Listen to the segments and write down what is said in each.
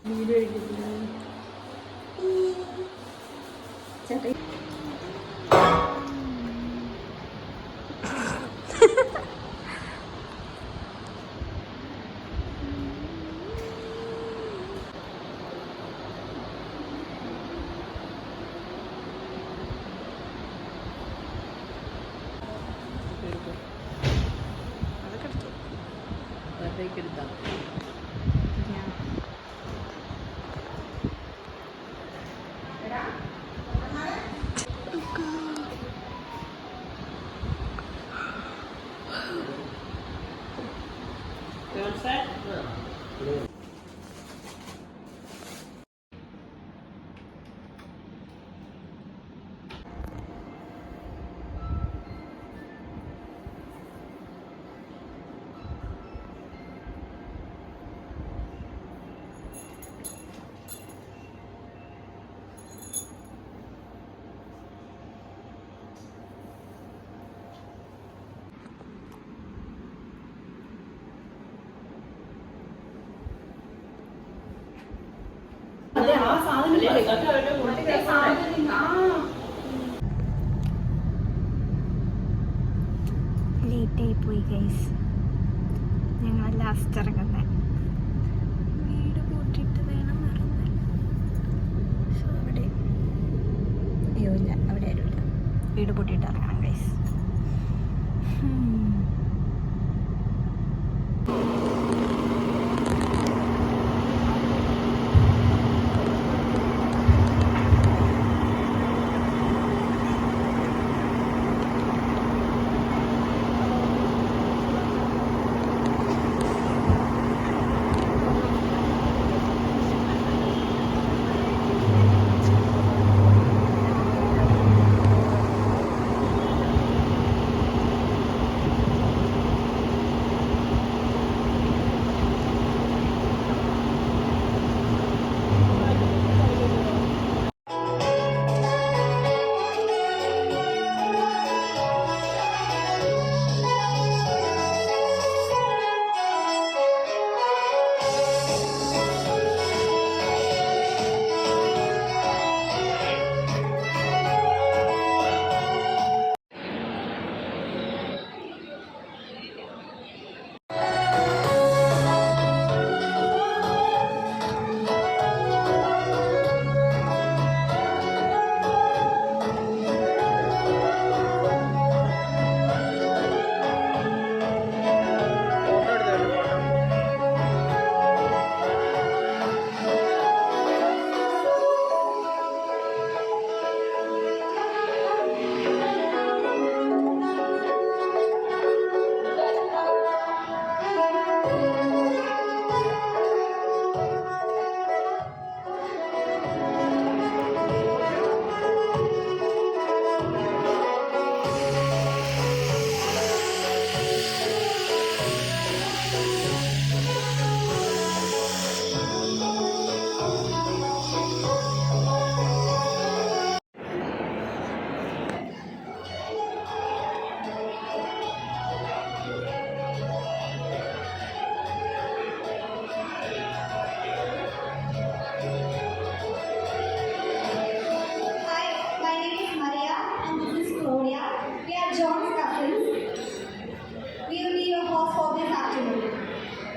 Video ചേട്ടാ അതൊക്കെ എടുത്താൽ ലേറ്റായി പോയി ഗൈസ്. ഞങ്ങൾ ലാസ്റ്റ് ഇറങ്ങുന്നത് വീട് കൂട്ടിയിട്ട് വേണം ഇറങ്ങാൻ. സോ അവിടെ അയ്യോ ഇല്ല, അവിടെ ആരുമില്ല. വീട് കൂട്ടിയിട്ട് ഇറങ്ങണം guys.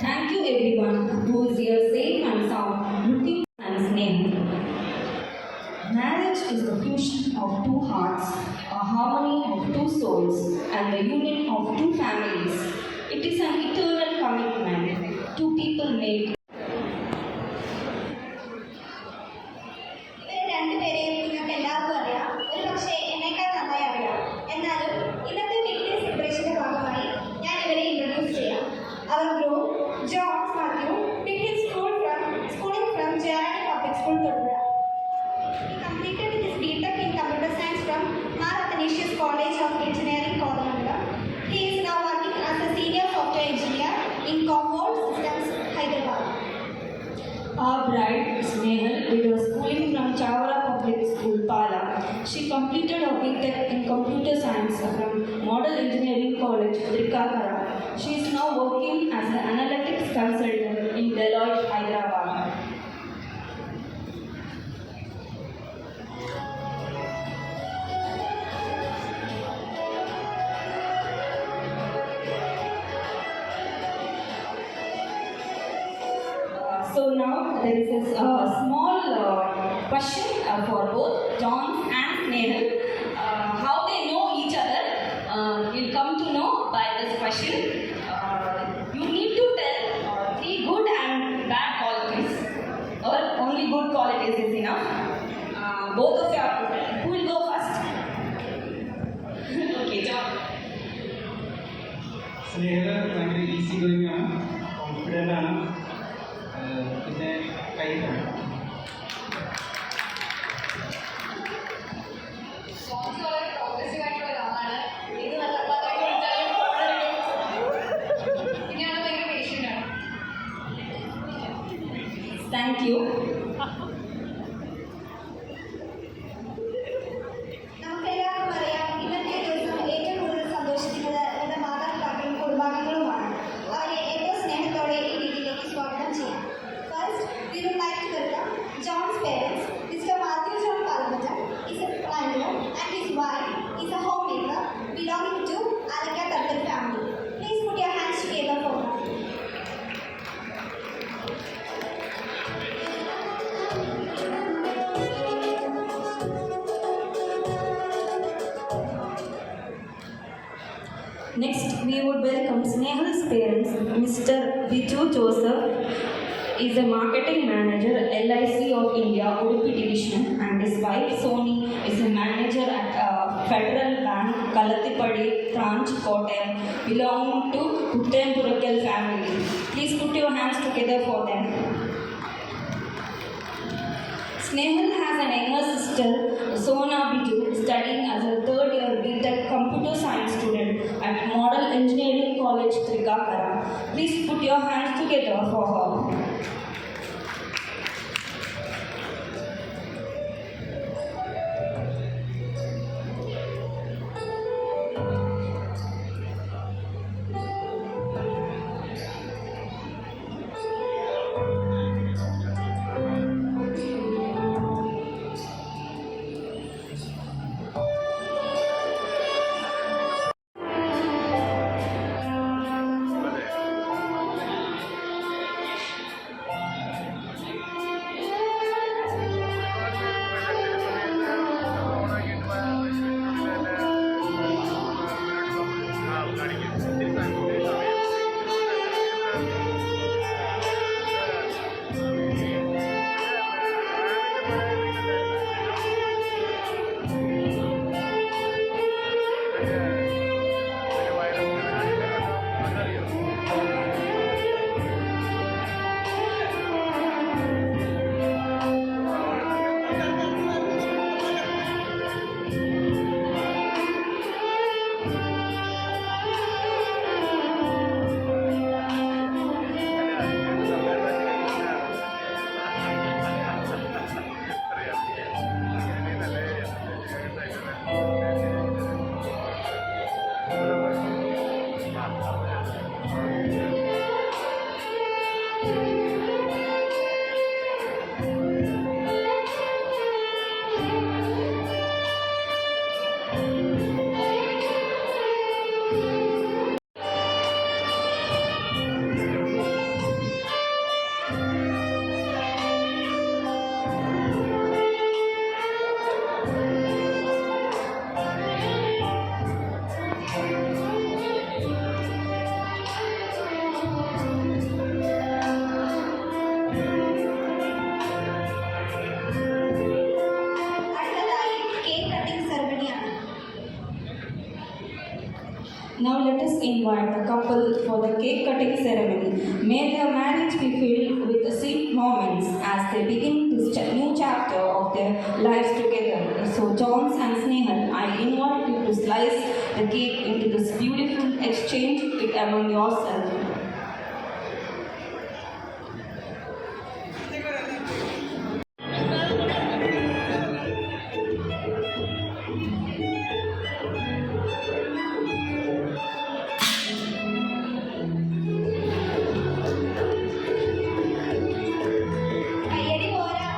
Thank you everyone who is here safe and sound, looking and name. Marriage is the fusion of two hearts, a harmony of two souls, and the union of two families. It is an eternal commitment. Two people made. John Matthew did his schooling from Jerani Public School, Tirupura. He completed his B.Tech in Computer Science from Mar Athanasius College of Engineering, Koramangala. He is now working as a senior software engineer in Commvault Systems, Hyderabad. Our bride, Snehal, did her schooling from Chavara Public School, Pala. She completed her B.Tech in Computer Science from Model Engineering College, Trikakara. She is now working as an analytics consultant in Deloitte, Hyderabad. So now there is this small question for both John and Nehal. How they know each other, we'll come to know by this question. You need to tell 3 good and bad qualities, or only good qualities is enough. Both of you are, who will go first? Okay, John. സ്നേഹ ഭയങ്കര easy going ആണ്, confident ആണ്, പിന്നെ കൈൻഡാണ്. Thank you. നമുക്കെല്ലാവർക്കും അറിയാം, ഇന്നത്തെ ദിവസം ഏറ്റവും കൂടുതൽ സന്തോഷിക്കുന്നത് നമ്മുടെ മാതാപിതാക്കളും കുടുംബാംഗങ്ങളുമാണ്. അവരെ ഏറ്റവും സ്നേഹത്തോടെ ഈ വീട്ടിലേക്ക് സ്വാഗതം ചെയ്യാം. First, we would like to welcome John's parents. Mr. Matthew John Palamata is a planner and his wife is a homemaker belonging to Alaka Tattal family. Please put your hands together for them. Next, we would welcome Snehal's parents. Mr. Viju Joseph is a marketing manager at LIC of India, Udupi Division, and his wife Soni is a manager at Federal Bank, Kalathipadi branch, Kottayam, belonging to Puttampurakkal family. Please put your hands together for them. Snehal has an younger sister, Sona Biju, studying as a 3rd year BTech computer science student at Model Engineering College, Trikakara. Please put your hands together for her. Now let us invite the couple for the cake cutting ceremony. May their marriage be filled with sweet moments as they begin this new chapter of their lives together. So John and Snehal, I invite you to slice the cake into this beautiful exchange it among yourselves. കയ്യടി പോരാ.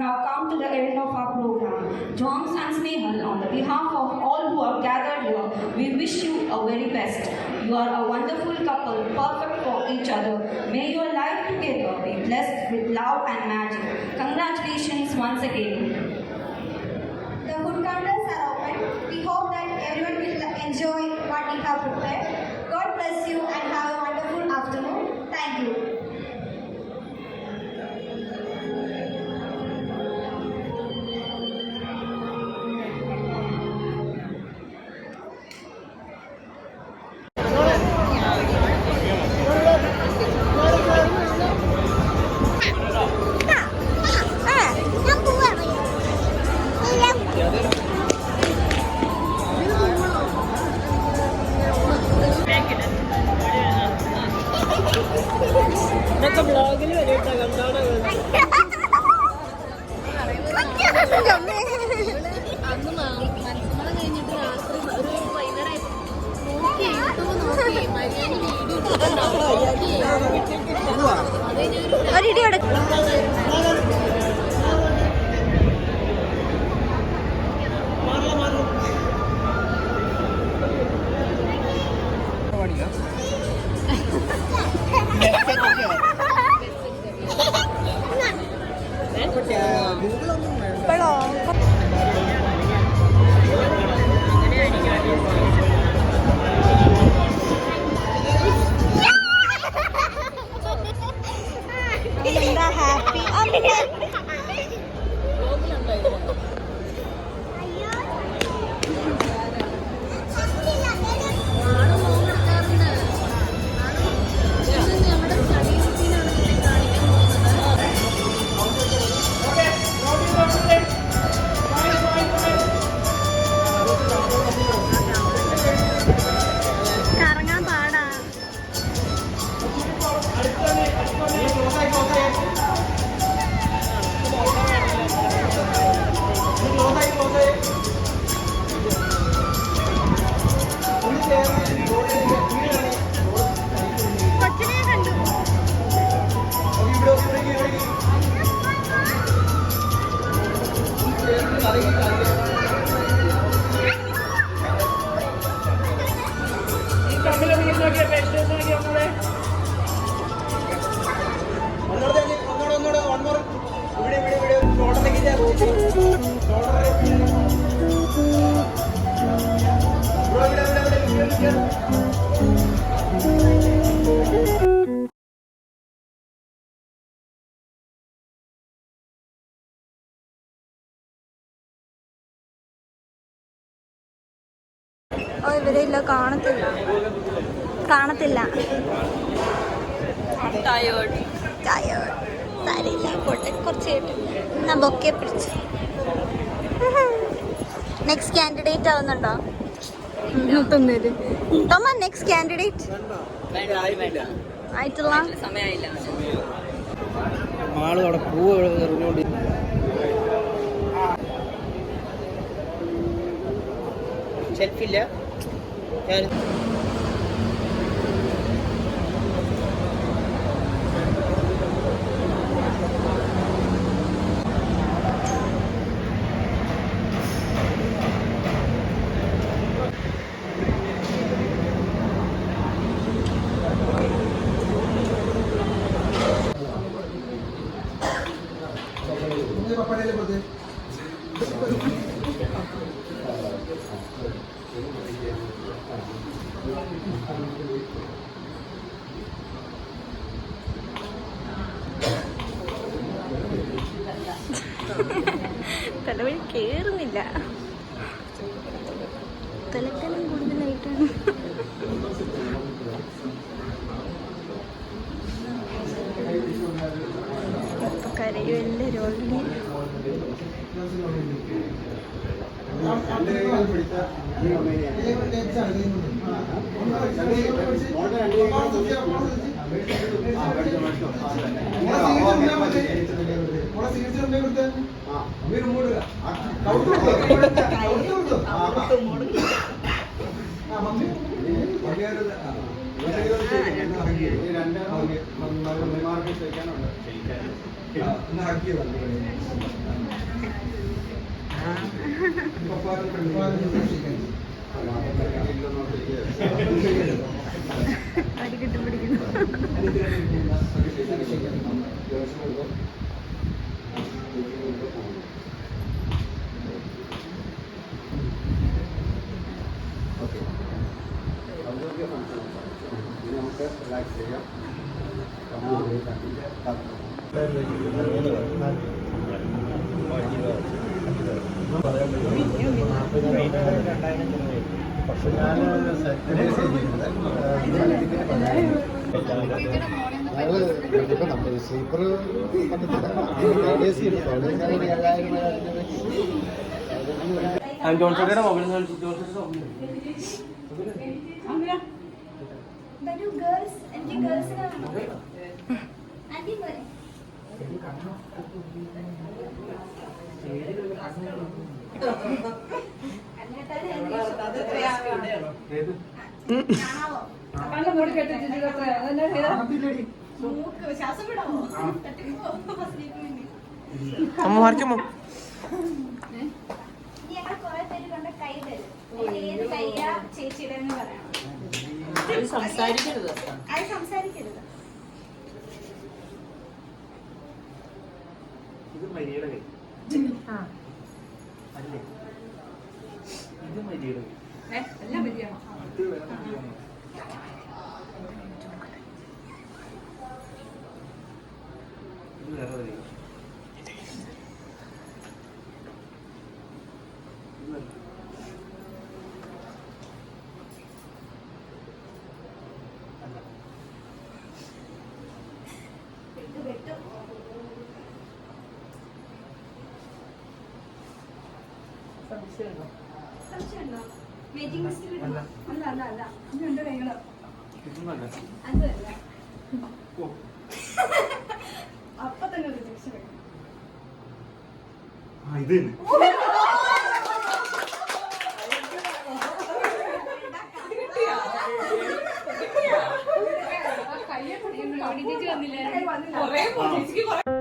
have come to the end of our program. Johns and Snehal, on the behalf of all who are gathered here, we wish you a very best. You are a wonderful couple, perfect for each other. May your life together be blessed with love and magic. Congratulations once again. The food counters are open. We hope that everyone will enjoy what we have prepared. God bless you and have a wonderful afternoon. Thank you. അന്ന് മനസ്സമ്മതം കഴിഞ്ഞിട്ട് രാത്രി ഒരു വൈകുന്നേരം നോക്കി happy. ഇവരില്ല കാണത്തില്ല കുറച്ച് എന്നാ bouquet പിടിച്ചു. നെക്സ്റ്റ് കാൻഡിഡേറ്റ് ആവുന്നുണ്ടോ തോമ? നെക്സ്റ്റ് കാൻഡിഡേറ്റ് ആയിട്ടുള്ള ആളവിടെ പൂവ് എറിഞ്ഞോണ്ട് സെൽഫില്ല. തലവഴി കേറുന്നില്ല, തലക്കനം കൂടുതലായിട്ടാണ്. ഇപ്പൊ കരയും എല്ലാവരും ഓൾറെഡി. ഉമ്മിമാർക്ക് ചോദിക്കാനുണ്ട്. ഒന്ന് ഹാക്കി അടിക്കിട്ട് പിടിക്കുന്നു. ഓക്കെ, നമുക്ക് റിലാക്സ് ചെയ്യാം. പക്ഷെ ഞാൻ ഇപ്പം നമ്മൾ സ്ലീപ്പർ ജോൺസോണിയുടെ മൊബൈൽ വരൂ ഗേൾസ്, എനിക്ക് ഗേൾസിനെ ആന്റി പോരെ. കാണാവോ? മൂക്ക് ശ്വാസം വിടാമോ? ഇനി ഞങ്ങൾ കുറെ പേര് കണ്ട കൈ തരും. ഏത് കൈയാ ചേച്ചിയുടെ എന്ന് പറയണം. സംസാരിക്കരുത്. അത് സംസാരിക്കരുത്. ഇത് മരിയുടെ കൈ അല്ലേ? ഇത് മരിയുടെ കൈ. എല്ലാം മതിയാണോ? ഇത് വേറെ മരിയാണോ? ഇത് വേറെ കൈ. ഇത് വേറെ. അല്ല. വെട്ടു വെട്ടു. സംശയമുണ്ടോ? മേക്കിംഗ് ലിസ്റ്റിൽ അല്ല. അല്ല അല്ല അല്ല ഇത് രണ്ട് കൈകള്. ഇതൊന്നല്ല. അതല്ല. ഓ, അപ്പൊ തന്നെ ഒരു റിജക്ഷൻ വരും. ആ ഇത് തന്നെ. കയ്യെ പിടിക്കുന്നു. വന്നില്ല.